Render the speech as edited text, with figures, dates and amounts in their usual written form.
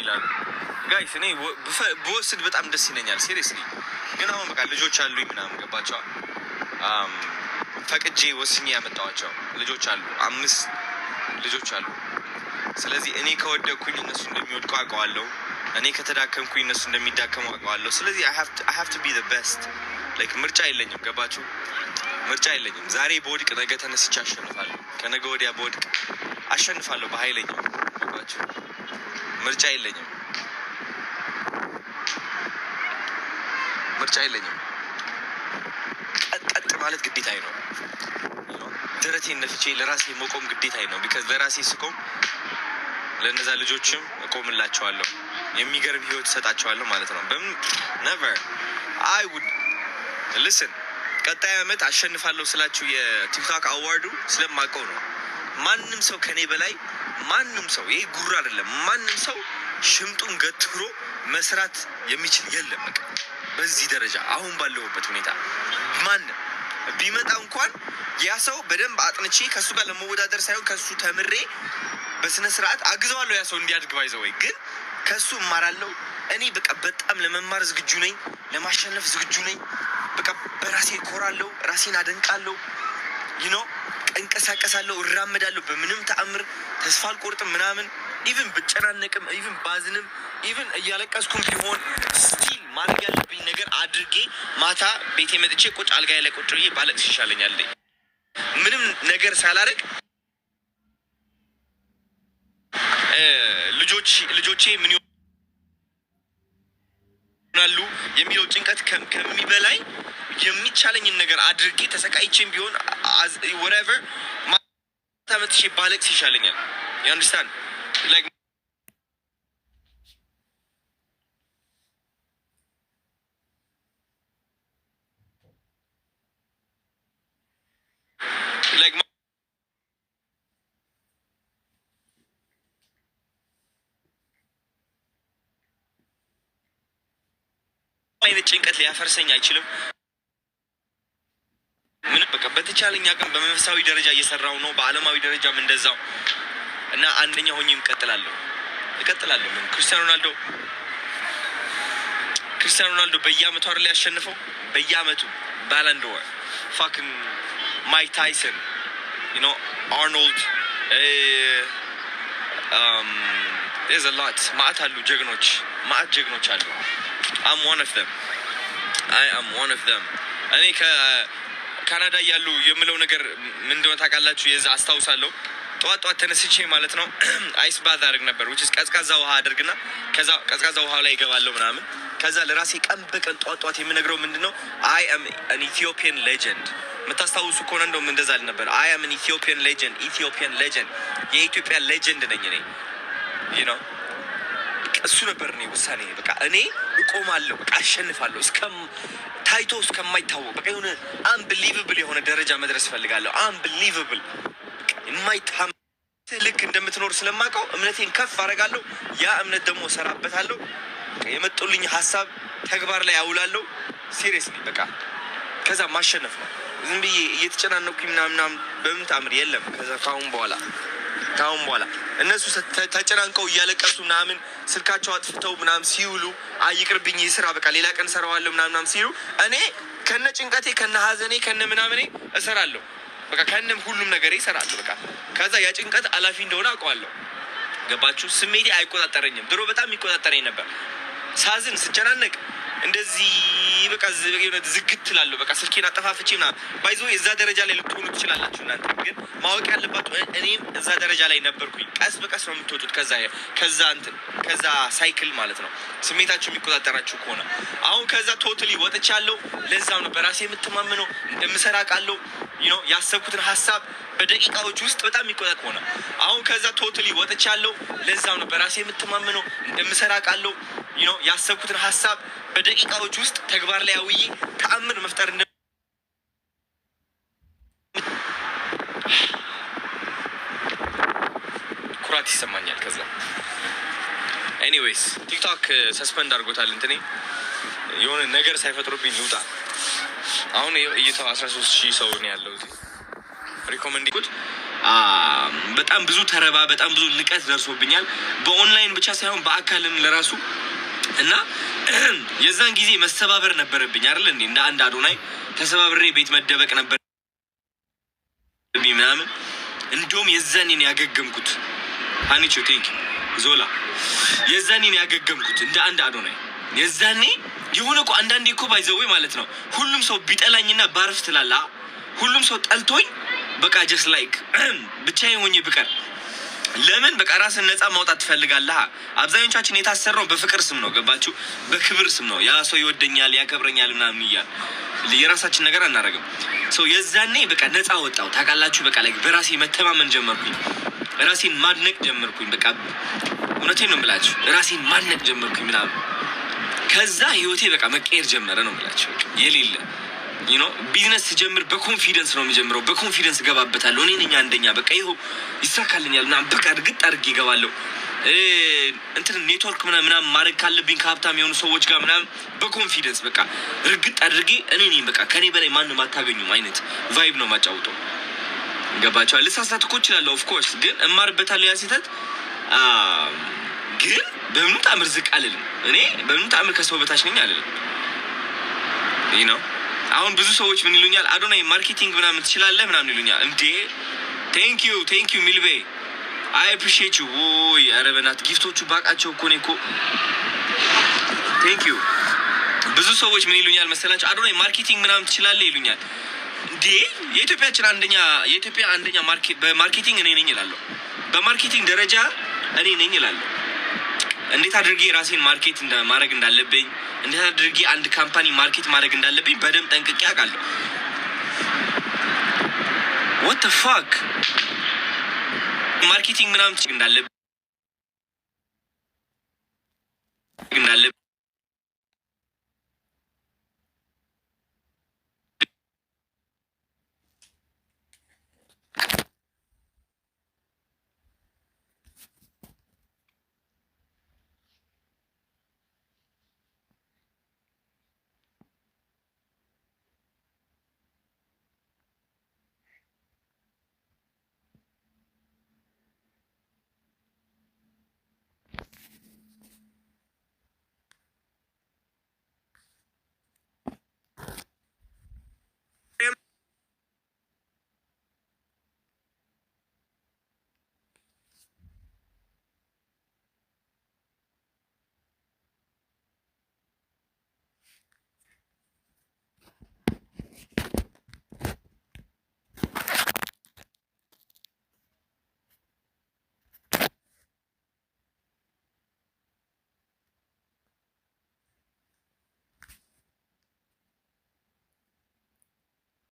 ይላሉ። ጋይስ እኔ በወስድ በጣም ደስ ይለኛል ሲሪየስሊ። ግን አሁን በቃ ልጆች አሉኝ ምናምን ገባቸዋል። ፈቅጄ ወስኜ ያመጣኋቸው ልጆች አሉ፣ 5 ልጆች አሉ። ስለዚህ እኔ ከወደኩኝ እነሱ እንደሚወድቁ አውቀዋለሁ። እኔ ከተዳከምኩኝ እነሱ እንደሚዳከሙ አውቀዋለሁ። ስለዚህ I have to be the best like ምርጫ የለኝም። ገባችሁ? ምርጫ የለኝም። ዛሬ በወድቅ ነገ ተነስቼ አሸንፋለሁ። ከነገ ወዲያ በወድቅ አሸንፋለሁ በኃይለኛው። ገባችሁ? ምርጫ የለኝም። ምርጫ የለኝም። ቀጥ ማለት ግዴታዬ ነው። ደረቴን ነፍቼ ለራሴ መቆም ግዴታዬ ነው። ቢካዝ ለራሴ ስቆም ለነዛ ልጆችም እቆምላቸዋለሁ። የሚገርም ህይወት እሰጣቸዋለሁ ማለት ነው። በምን never I would listen ቀጣይ አመት አሸንፋለሁ ስላችሁ የቲክቶክ አዋርዱ ስለማውቀው ነው። ማንም ሰው ከኔ በላይ ማንም ሰው ይሄ ጉራ አይደለም። ማንም ሰው ሽምጡን ገትሮ መስራት የሚችል የለም። በቃ በዚህ ደረጃ አሁን ባለሁበት ሁኔታ ማንም ቢመጣ እንኳን ያ ሰው በደንብ አጥንቼ ከሱ ጋር ለመወዳደር ሳይሆን ከሱ ተምሬ በስነ ስርዓት አግዘዋለሁ። ያ ሰው እንዲያድግ ባይዘው ወይ ግን ከሱ እማራለሁ። እኔ በቃ በጣም ለመማር ዝግጁ ነኝ፣ ለማሸነፍ ዝግጁ ነኝ። በቃ በራሴ እኮራለሁ፣ ራሴን አደንቃለሁ። እንቀሳቀሳለሁ፣ እራመዳለሁ። በምንም ተአምር ተስፋ አልቆርጥም ምናምን። ኢቭን ብጨናነቅም፣ ኢቭን ባዝንም፣ ኢቭን እያለቀስኩም ቢሆን ስቲል ማድረግ ያለብኝ ነገር አድርጌ ማታ ቤቴ መጥቼ ቁጭ አልጋዬ ላይ ቁጭ ብዬ ባለቅስ ይሻለኛል። ምንም ነገር ሳላረግ ልጆቼ ምን ይሆናሉ የሚለው ጭንቀት ከሚበላይ የሚቻለኝን ነገር አድርጌ ተሰቃይቼም ቢሆን whatever ማታ መጥቼ ባለቅስ ይሻለኛል። you understand like አይነት ጭንቀት ሊያፈርሰኝ አይችልም። ምን በቃ በተቻለኝ አቅም በመንፈሳዊ ደረጃ እየሰራው ነው፣ በአለማዊ ደረጃም እንደዛው እና አንደኛ ሆኜም እቀጥላለሁ። ምን ክርስቲያኖ ሮናልዶ በየአመቱ አይደል ያሸንፈው? በየአመቱ ባላንድ ዶር fucking ማይክ ታይሰን አርኖልድ there's a lot ማአት አሉ ጀግኖች አሉ። I'm one of them. I am one of them. እኔ ከካናዳ ያሉ የምለው ነገር ምን እንደሆነ ታውቃላችሁ? የዛ አስታውሳለሁ። ጧት ተነስቼ ማለት ነው አይስ ባዝ አድርግ ነበር which is ቀዝቃዛ ውሃ አድርግና ከዛ ቀዝቃዛ ውሃ ላይ ይገባለሁ ምናምን። ከዛ ለራሴ ቀን በቀን ጧት የምነግረው ምንድነው I am an Ethiopian legend። የምታስታውሱ ከሆነ እንደውም እንደዛ አልነበር? I am an Ethiopian legend የኢትዮጵያ ሌጀንድ ነኝ እኔ እሱ ነበር እኔ ውሳኔ። በቃ እኔ እቆማለሁ፣ በቃ አሸንፋለሁ ታይቶ እስከማይታወቅ በቃ የሆነ አንቢሊቨብል የሆነ ደረጃ መድረስ ፈልጋለሁ። አንቢሊቨብል የማይታመን ልክ እንደምትኖር ስለማውቀው እምነቴን ከፍ አደርጋለሁ። ያ እምነት ደግሞ እሰራበታለሁ። የመጡልኝ ሀሳብ ተግባር ላይ አውላለሁ። ሲሪየስሊ በቃ ከዛ ማሸነፍ ነው። ዝም ብዬ እየተጨናነኩኝ ምናምን በምን ታምር የለም። ከዛ ካሁን በኋላ እነሱ ተጨናንቀው እያለቀሱ ምናምን ስልካቸው አጥፍተው ምናምን ሲውሉ አይቅርብኝ ስራ በቃ ሌላ ቀን ሰራዋለሁ ምናምን ሲሉ እኔ ከነ ጭንቀቴ ከነ ሀዘኔ ከነ ምናምኔ እሰራለሁ። በቃ ከነም ሁሉም ነገሬ እሰራለሁ። በቃ ከዛ ያ ጭንቀት አላፊ እንደሆነ አውቀዋለሁ። ገባችሁ? ስሜቴ አይቆጣጠረኝም። ድሮ በጣም ይቆጣጠረኝ ነበር። ሳዝን ስጨናነቅ እንደዚህ በቃ ዝግት እላለሁ። በቃ ስልኬን አጠፋፍቼ ምናምን ባይዞ እዛ ደረጃ ላይ ልትሆኑ ትችላላችሁ እናንተ። ግን ማወቅ ያለባችሁ እኔም እዛ ደረጃ ላይ ነበርኩኝ። ቀስ በቀስ ነው የምትወጡት ከዛ ሳይክል ማለት ነው፣ ስሜታችሁ የሚቆጣጠራችሁ ከሆነ። አሁን ከዛ ቶታሊ ወጥቻለሁ። ለዛም ነው በራሴ የምትማመነው። እንደምሰራ ቃለሁ ያሰብኩትን ሀሳብ በደቂቃዎች ውስጥ በጣም የሚቆጣጠር ሆነ። አሁን ከዛ ቶታሊ ወጥቻለሁ። ለዛም ነው በራሴ የምትማመነው። እንደምሰራ ቃለሁ ያሰብኩትን ሀሳብ በደቂቃዎች ውስጥ ተግባር ላይ አውዬ ተአምር መፍጠር ኩራት ይሰማኛል። ከዛ ኤኒዌይስ ቲክቶክ ሰስፔንድ አድርጎታል። እንትኔ የሆነ ነገር ሳይፈጥሩብኝ ልውጣ። አሁን እይታው 13,000 ሰው ነው ያለው እዚህ። ሪኮመንድ ይቁት በጣም ብዙ ተረባ፣ በጣም ብዙ ንቀት ደርሶብኛል። በኦንላይን ብቻ ሳይሆን በአካልም ለራሱ እና የዛን ጊዜ መሰባበር ነበረብኝ አይደል እንዴ? እንደ አንድ አዶናይ ተሰባብሬ ቤት መደበቅ ነበር ምናምን። እንደውም የዛኔን ያገገምኩት ሀኒቾ ቴንክ ዞላ የዛኔን ያገገምኩት እንደ አንድ አዶናይ። የዛኔ የሆነ እኮ አንዳንዴ እኮ ባይዘዌ ማለት ነው ሁሉም ሰው ቢጠላኝና ባርፍ ትላላ። ሁሉም ሰው ጠልቶኝ በቃ ጀስት ላይክ ብቻዬን ሆኜ ብቀር ለምን በቃ ራስን ነፃ ማውጣት ትፈልጋለህ። አብዛኞቻችን የታሰረው በፍቅር ስም ነው፣ ገባችሁ? በክብር ስም ነው። ያ ሰው ይወደኛል ያከብረኛል ምናምን እያል የራሳችን ነገር አናደርግም። ሰው የዛኔ በቃ ነፃ ወጣው ታውቃላችሁ። በቃ ላይ በራሴ መተማመን ጀመርኩኝ፣ ራሴን ማድነቅ ጀመርኩኝ። በቃ እውነቴን ነው የምላችሁ፣ ራሴን ማድነቅ ጀመርኩኝ ምናምን። ከዛ ህይወቴ በቃ መቀየር ጀመረ ነው የምላችሁ። የሌለ ቢዝነስ ስጀምር በኮንፊደንስ ነው የሚጀምረው። በኮንፊደንስ እገባበታለሁ። እኔ ነኝ አንደኛ፣ በቃ ይኸው ይሳካልኛል ምናምን በቃ እርግጥ አድርጌ እገባለሁ። እንትን ኔትወርክ ምናምን ማድረግ ካለብኝ ከሀብታም የሆኑ ሰዎች ጋር ምናምን በኮንፊደንስ በቃ እርግጥ አድርጌ እኔ ነኝ በቃ ከኔ በላይ ማንም አታገኙም አይነት ቫይብ ነው ማጫውተው። ገባቸዋል። ልሳሳት እኮ እችላለሁ ኦፍኮርስ፣ ግን እማርበታለሁ። ያ ስህተት ግን በምንም ተአምር ዝቅ አልልም። እኔ በምንም ተአምር ከሰው በታች ነኝ አልልም። ይህ ነው። አሁን ብዙ ሰዎች ምን ይሉኛል፣ አዶናይ ማርኬቲንግ ምናምን ትችላለህ ምናምን ይሉኛል። እንዴ ቴንክ ዩ ሚልቤ አይ አፕሪሺየት ዩ። ወይ ኧረ በእናትህ ጊፍቶቹ ባቃቸው እኮ ነው እኮ ቴንክ ዩ። ብዙ ሰዎች ምን ይሉኛል መሰላችሁ፣ አዶናይ ማርኬቲንግ ምናምን ትችላለህ ይሉኛል። እንዴ የኢትዮጵያ አንደኛ በማርኬቲንግ እኔ ነኝ እላለሁ። በማርኬቲንግ ደረጃ እኔ ነኝ እላለሁ። እንዴት አድርጌ ራሴን ማርኬት ማድረግ እንዳለብኝ፣ እንዴት አድርጌ አንድ ካምፓኒ ማርኬት ማድረግ እንዳለብኝ በደንብ ጠንቅቄ አውቃለሁ። what the fuck ማርኬቲንግ ምናምን እንዳለብኝ